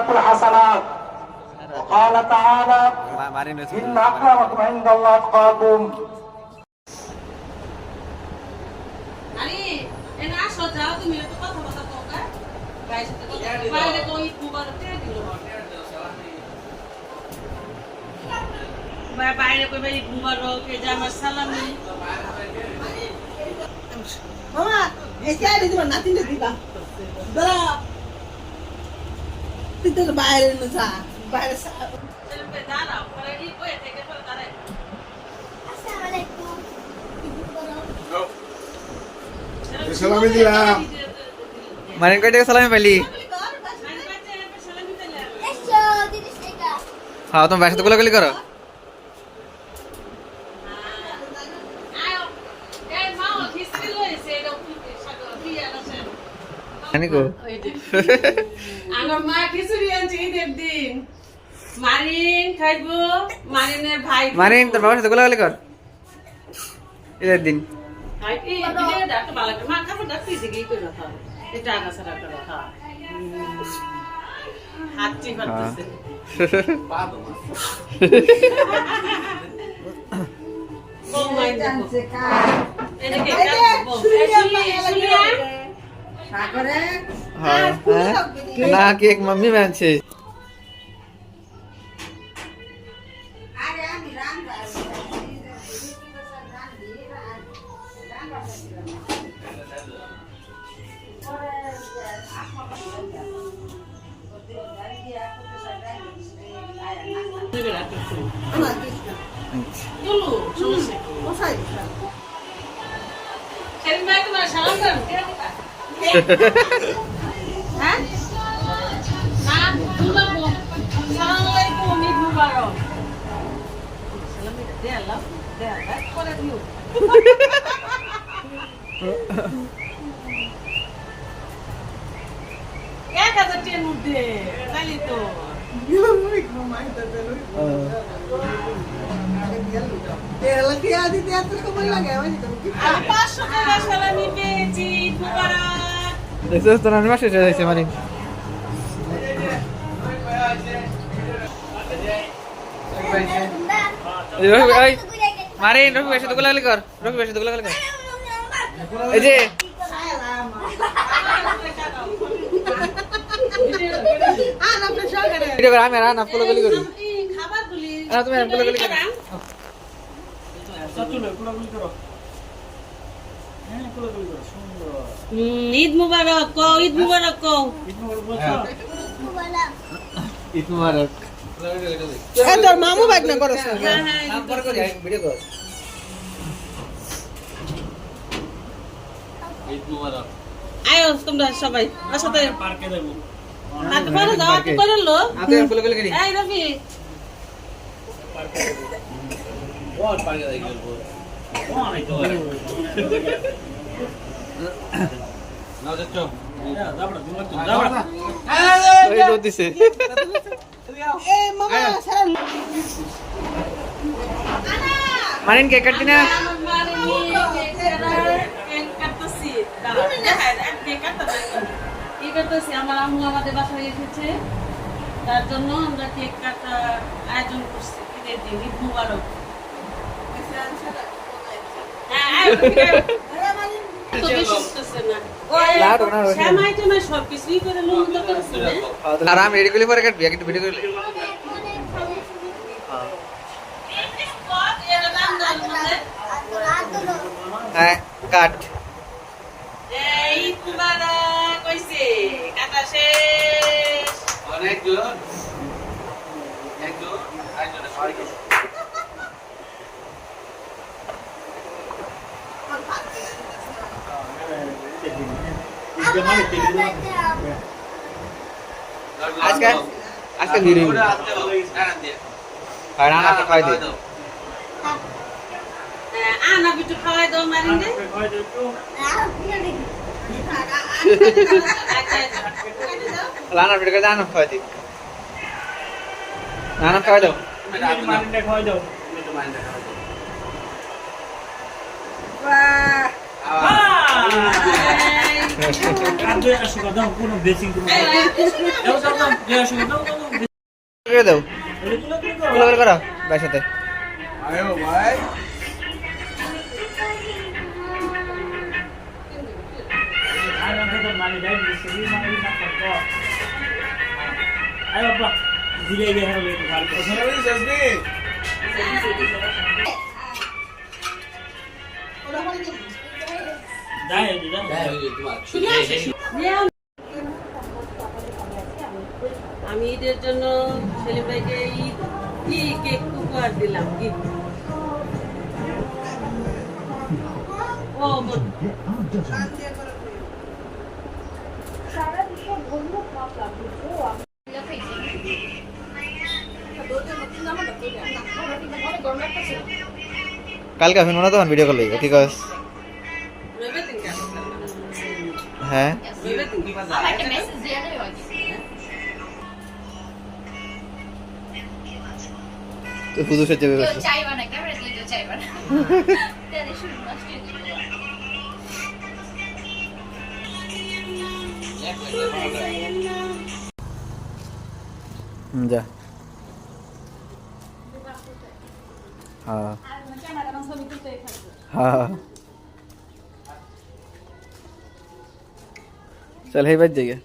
الحسنات وقال تعالى إن أكرمكم عند الله أتقاكم বাইরে কই ভাই মুবারক এই যে আমার সালামি মামা এসে আইলে দিবা নাতিনে দিবা দাঁড়া তুই তো বাইরে না যা বাইরে দাঁড়াও পরে কি কই থেকে পরে দাঁড়াই আসসালামু আলাইকুম সালামি দিলাম মারিন কয় টাকা সালামি পাইলি? হ্যাঁ তুমি বাসাতে গোলাগুলি করো। আমার মা খিচুড়ি আনছে ঈদের দিন মারিন খাইবো মারিনের ভাই মারিন তোর বাবার সাথে গোলাগুলি কর ঈদের দিন। খাইতে দিলে ডাক্তার ভালো করে মা খাবার ডাক্তার দিকে কই না খাও এটা আগা সারা করে খাও হাতটি করতেছে ও মাই জানছে কা এদিকে কাটবো শুনিয়া সাগরে হ্যাঁ না কেক মাম্মি বানছে। আরে আমি রান্না বলো সমস্যা কোথায় সেদিন ভাই তোমার সালাম করেন হ্যাঁ না দুলা বোন সালাম আলাইকুম ঈদ মুবারক সালাম দে আল্লাহ করে দিও 1000 টিয়ার মধ্যে তাইলে তো আমি 500 টাকা সালামি পেয়েছি ঈদ মুবারক দেখছিস তোর আমি মাসে চলে যাচ্ছে মারিন। মারিন রফি ভাইয়ের সাথে গোলাগুলি কর, রফি ভাইয়ের সাথে গোলাগুলি কর। এই যে ভিডিও কর, আমি আর আনাফ গোলাগুলি করি। খাবারগুলি তুমি গোলাগুলি করো। ঈদ মুবারক কও ঈদ মুবারক কও ঈদ মুবারক। তোর মামু বাইক না করছ হ্যাঁ হ্যাঁ নাম পরে করি, ভিডিও কর। আয়ো তোমরা সবাই সাথে পার্কে যাব হাত করে দাও হাত করে লো আতে গোলাগুলি করি। এই রবি পার্কে যাই গেল নাও যাচ্ছ ওই দৌড় দিছে। এ মামা সারা মারিন কেক কাটবি না? আমার মারে নিয়ে কেক কাটতেছি দাঁড়া দেখাই কেক কাটতেছি এই কাটতেছি আমার আম্মু আমাদের বাসায় এসেছে তার জন্য আমরা কেক কাটা আয়োজন করছি ঈদের দিন ঈদ মুবারক হ্যাঁ তো বেশি করতেছে না শ্যামাই টেমাই সব কিছুই করে লোন তো করছে না আর আমি রেডি করলে পরে কাটবি, একটু ভিডিও করলে। হ্যাঁ কাট। এই মুবারক কইছে কাটা শেষ অনেকজন একজন আরেকজন সবাইকে আজকে আজকে ভিডিও আর না খাই দে। আনা বিটু খাওয়াই দাও মারিন দে লানা ভিডিও করে আনাম খাই দে। আনাম খাই দাও। মারিনটা খাওয়াই দাও তুমি তো মারিনটা খাওয়াই দাও বাহ আবার আর 200 টাকা দাও কোনো বেসিং কোনো দাও দাও দাও 200 দাও দাও করে দাও এগুলো কি করো গোলাগুলি করো ভাইয়ের সাথে আয়ো ভাই আর আমাদের মানে যাই বেশি মানে না করতে আয় বাবা দিলে গে হবে ভালো সালামি জসবি দাই দাই আমি ঈদের জন্য সেলিম ভাইকে ঈদ কি কেক উপহার দিলাম গিফট ও কালকে আসুন না তখন ভিডিও কল লইব ঠিক আছে রবে দিন কেন হ্যাঁ রবে দিন কি বাজা আমাকে মেসেজ দিয়ে দেবে তো পুজো সেজে কেউ বসে চাইবা না ক্যামেরা দিয়ে কেউ চাইবা না তাহলে শুরু নষ্ট হয়ে যাবে যা হ্যাঁ হ্যাঁ चल हे बच जाइए